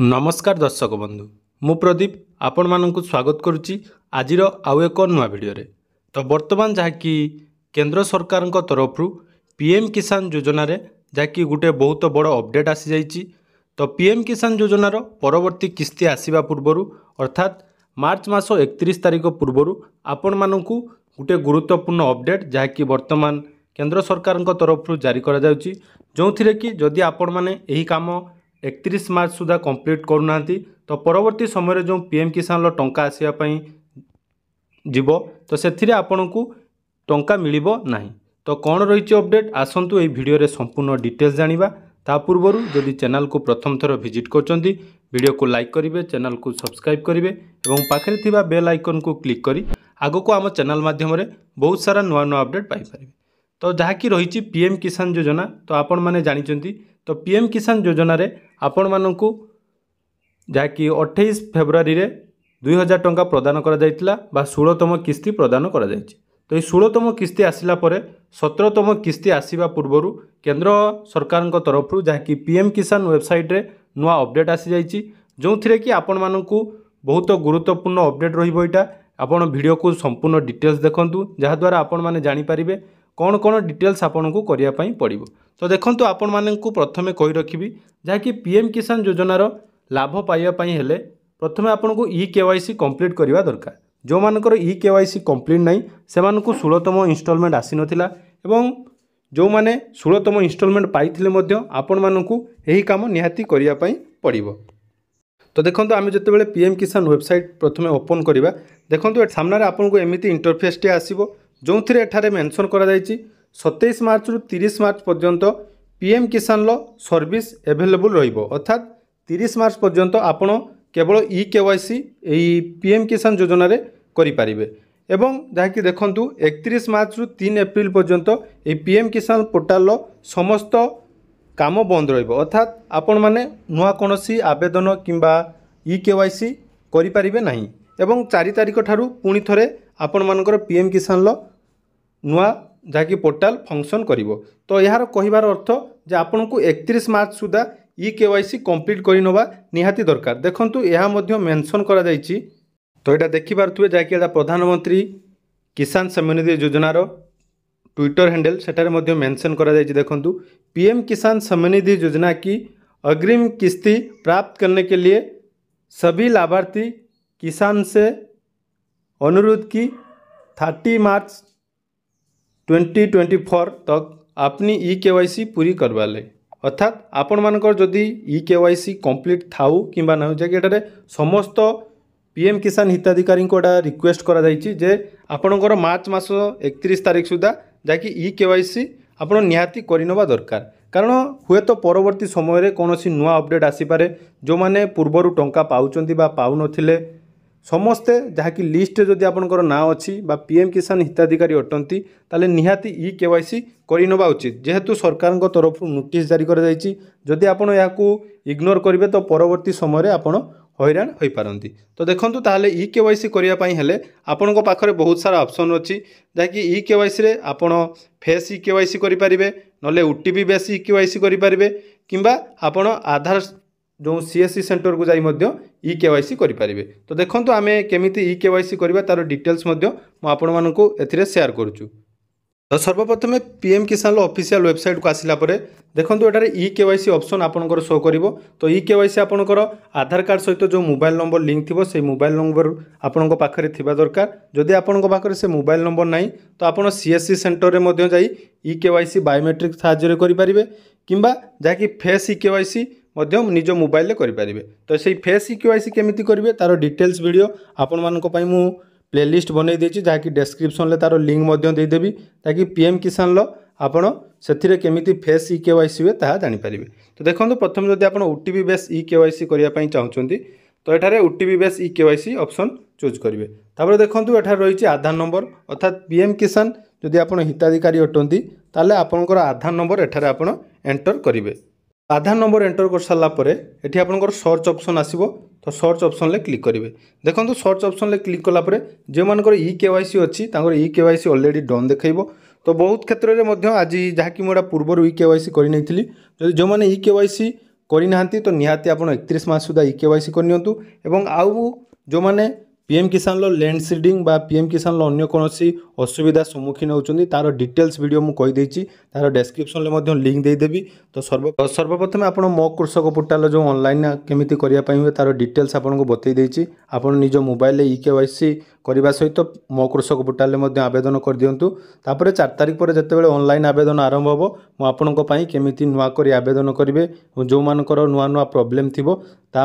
नमस्कार दर्शक बंधु मु प्रदीप आपण मानक स्वागत करुच्ची आज आउ एक नुआ भिडियो तो बर्तमान जहाँकि केंद्र सरकार तरफ पीएम किसान योजना रे जहाँकि गोटे बहुत बड़ अपडेट आसी जाइए। तो पीएम किसान योजनार परवर्ती किस्ती आसवा पूर्वर अर्थात मार्च मास 31 तारिख पूर्वर आपण मानक गोटे गुरुत्वपूर्ण अपडेट जहाँकि बर्तमान केंद्र सरकार तरफ जारी करा जाउची, जो थिरे कि जदि आपण माने एही काम 31 मार्च सुधा कंप्लीट करूना तो परवर्ती समय जो पीएम किसान टंका आसवाई जीव तो से आपण को टंका मिलिबो नाही। तो कौन रही अपडेट आसंतु ये वीडियो रे संपूर्ण डिटेल्स जानिबा। ता पूर्व जदि चैनल को प्रथम थर विजिट करचंती वीडियो को लाइक करेंगे, चैनल को सब्सक्राइब करेंगे और पाखे थिबा बेल आइकन को क्लिक करी आगो को आम चैनल माध्यम बहुत सारा नुआ नुआ अपडेट पाई परिबे। तो जहाँकि रही पीएम किसान योजना तो आपण माने जानिचंती। तो पीएम किसान योजना रे आपण मानकु जहाँकि 28 फेब्रुआरी रे 2000 टंका प्रदान करा जायतिला बा 16तम किस्ती प्रदान करा जायछि। तो ये 16तम किस्ती आसिला परे 17तम किस्ती आसिबा पूर्वरु केंद्र सरकार तरफ जहाँकि पीएम किसान वेबसाइट रे नुआ अपडेट आसी जाइछि, जो थिरे कि आपण मानकु बहुत गुरुत्वपूर्ण अपडेट रहिबो। एटा आपण वीडियो को संपूर्ण डिटेल्स देखंतु जहा द्वारा आपण माने जानि परिबे कौन कौन डिटेल्स आपन को करिया पई पड़िबो। तो देखंतु आपण मानकु प्रथमे कहि रखिबी जहाँकि पीएम किसान योजनार लाभ पाइबा पई हेले प्रथमे आपन को ई केवाईसी कंप्लीट करबा दरकार। जो मानकर ई केवाईसी कंप्लीट नहीं से मानकु 16तम इंस्टॉलमेंट आसी नथिला एवं जो माने 16तम इंस्टॉलमेंट पाइथिले मध्य आपण मानकु एही काम निहाती करिया पई पड़िबो। तो देखंतु आमे जतेबेले पीएम किसान वेबसाइट प्रथमे ओपन करिबा देखंतु सामने आपन को एमिति इंटरफेस टे आसीबो, जो थिरे एठारे मेंशन करा जायछि 27 मार्च रु 30 मार्च पर्यंत पीएम किसान लो सर्विस अवेलेबल रहिबो। अर्थात 30 मार्च पर्यंत आपण केवल ई केवाईसी एई पीएम किसान योजना रे करि पारिबे एवं जहाँकि देखंतु 31 मार्च रु 3 एप्रिल पर्यंत ए पीएम किसान पोर्टाल लो समस्त काम बंद रहिबो। अर्थात आपण माने नुआ कोनोसी आवेदन किंबा ई केवाईसी करि पारिबे नाही एवं 4 तारिख ठारू पुणी थरे आपण मानकर पीएम किसान लो नुआ जहाँकि पोर्टाल फंक्शन करिवो। तो यार कहिबार अर्थ जे आपण को 31 मार्च सुधा ई केवाईसी कंप्लीट करि नबा निहाती दरकार। देखंतु यह मध्य मेंशन करा जायछि। तो एटा देखि पारथुवे जहाँकि एटा प्रधानमंत्री किसान सम्मानिधि योजनार ट्विटर हैंडल सेटारे मध्य मेंशन करा जायछि। देखंतु पीएम किसान सम्मानिधि योजना की अग्रिम किस्ती प्राप्त करने के लिए सभी लाभार्थी किसान से अनुरोध की 30 मार्च 2024 तक अपनी ई केवाईसी पूरी करवा ले। अर्थात आपण मानकर जदि ई केवाईसी कंप्लीट थाउ किंबा ना जाके एटारे समस्त पीएम किसान हिताधिकारी को रिक्वेस्ट करा जायछि जे आपणकर मार्च मास 31 तारिख सुधा जाकि ई केवाईसी आपण निहाती करिनबा दरकार। कारण हुए तो परवर्ती समय रे कोनोसी नुआ अपडेट आसी पारे जो माने पूर्वरु टंका पाउचंती बा पाउ नथिले समस्ते जहाँकि लिस्ट जदि आपणकर ना अच्छी बा पीएम किसान हिताधिकारी अटंती ताले निहाती ई केवाईसी करिनबा उचित। जेहेतु सरकार तरफ नोटिस जारी करा जायछि जदि आपण याकू इग्नोर करिवे तो परवर्ती समय रे आपण हैरान होई पारंती। तो देखंतु ताले ई केवाईसी करिया पई हेले आपण को पाखरे बहुत सारा ऑप्शन अछि जहाँकि ई केवाईसी रे आपण फेस ई केवाईसी करि परिबे नले ओटीपी बेस ई केवाईसी करि परिबे किंबा आपण आधार जो सीएससी सेंटर को जाई मध्य ई केवाईसी करि परिबे। तो देखंतु आमे केमिति ई केवाईसी करबा तार डिटेल्स मध्य म आपण मानकु एथिरे शेयर करूछु। तो सर्वप्रथमे पीएम किसान ऑफिशियल वेबसाइट को आसिला परे देखंतु एटारे ई केवाईसी ऑप्शन आपनकर शो करिवो। तो ई केवाईसी आपनकर आधार कार्ड सहित जो मोबाइल नंबर लिंक थिबो से मोबाइल नंबर आपनक पाखरे थिबा दरकार। जदि आपनक पाखरे से मोबाइल नंबर नाही तो आपण सीएससी सेंटर रे मध्य जाई ई केवाईसी बायोमेट्रिक साहाय्य करि परिबे किंबा जाकि फेस ई केवाईसी मध्य निज मोबाइल रे करि परिबे। तो सेही फेस ई केवाईसी केमिति करिवे तार डिटेल्स वीडियो आपण मानक पई मु प्लेलिस्ट बनै देछि जहाँकि डेस्क्रिप्शन ले तार लिंक मध्य दे देबी ताकि पीएम किसान लो आपण सेथिरे केमिति फेस ई केवाईसी हुए ताहा जानि परिबे। तो देखंतु प्रथम जदि आपण ओटीपी बेस ई केवाईसी करिया पई चाहुचंती तो एठारे ओटीपी बेस ई केवाईसी ऑप्शन चूज करिवे। तापर देखंतु एठारे रहिछि आधार नंबर अर्थात पीएम किसान जदि आपण हिताधिकारी अटंती ताले आपनकर आधार नंबर एठारे आपण एंटर करिवे। आधार नंबर एंटर कर सारा पर एठी आपनकर सर्च ऑप्शन आसीबो। तो सर्च ऑप्शन ले क्लिक करेंगे। देखो सर्च ऑप्शन ले क्लिक कलापर जो मानकर ई केवाईसी अच्छी ई केवाईसी ऑलरेडी डन देखो। तो बहुत क्षेत्र में आज जहाँकि मुझे पूर्व ई केवाईसी करनी जो मैंने ई केवाईसी କରିନାହାନ୍ତି ତ ନିହାତି ଆପଣ 31 ମାସ ସୁଦ୍ଧା ଇକେୱାଇସି କରିନିଅନ୍ତୁ। ଏବଂ ଆଉ ଯେଉଁମାନେ ପିଏମ୍ କିଷାନର ଲ୍ୟାଣ୍ଡ ସିଡ଼ିଂ ବା ପିଏମ୍ କିଷାନର ଅନ୍ୟ କୌଣସି ଅସୁବିଧା ସମ୍ମୁଖୀନ ହେଉଛନ୍ତି ତାର ଡିଟେଲ୍ସ ଭିଡ଼ିଓ ମୁଁ କହିଦେଇଛି, ତାର ଡେସ୍କ୍ରିପ୍ସନରେ ମଧ୍ୟ ଲିଙ୍କ୍ ଦେଇଦେବି। ତ ସର୍ବପ୍ରଥମେ ଆପଣ ମୋ କୃଷକ ପୋର୍ଟାଲ ଯେଉଁ ଅନଲାଇନ୍ କେମିତି କରିବା ପାଇଁ ହୁଏ ତାର ଡିଟେଲ୍ସ ଆପଣଙ୍କୁ ବତେଇ ଦେଇଛି। ଆପଣ ନିଜ ମୋବାଇଲରେ ଇକେୱାଇସି କରିବା ସହିତ ମୋ କୃଷକ ପୋର୍ଟାଲରେ ମଧ୍ୟ ଆବେଦନ କରିଦିଅନ୍ତୁ। ତାପରେ 4 ତାରିଖ ପରେ ଯେତେବେଳେ ଅନଲାଇନ୍ ଆବେଦନ ଆରମ୍ଭ ହେବ ମୁଁ ଆପଣଙ୍କ ପାଇଁ କେମିତି ନୂଆ କରି ଆବେଦନ କରିବେ, ଯେଉଁମାନଙ୍କର ନୂଆ ନୂଆ ପ୍ରୋବ୍ଲେମ୍ ଥିବ ତା